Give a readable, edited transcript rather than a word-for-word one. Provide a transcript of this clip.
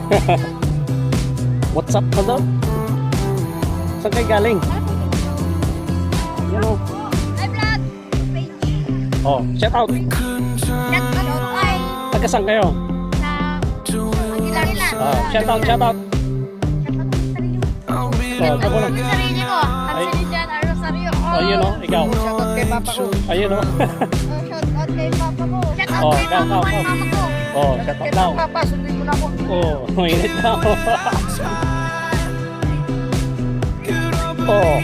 What's up, hello? Saan kayo galing? Yan o. Hi, vlog! Oh, shout out. Shout out kay Taga saan kayo? sa Manila. Oh, shout out, shout out. Oh, ako lang. Sarili ko. Hansel Jan Rosario. Oh, yun o, ikaw. Shout out kay papa ko. Ayun o. Shout out kay papa ko. Shout out Oh, kay ikaw, mama ikaw. ko. Oh, shout out daw. Papa, sundin mo na ako. Oh, mainit na. Oh.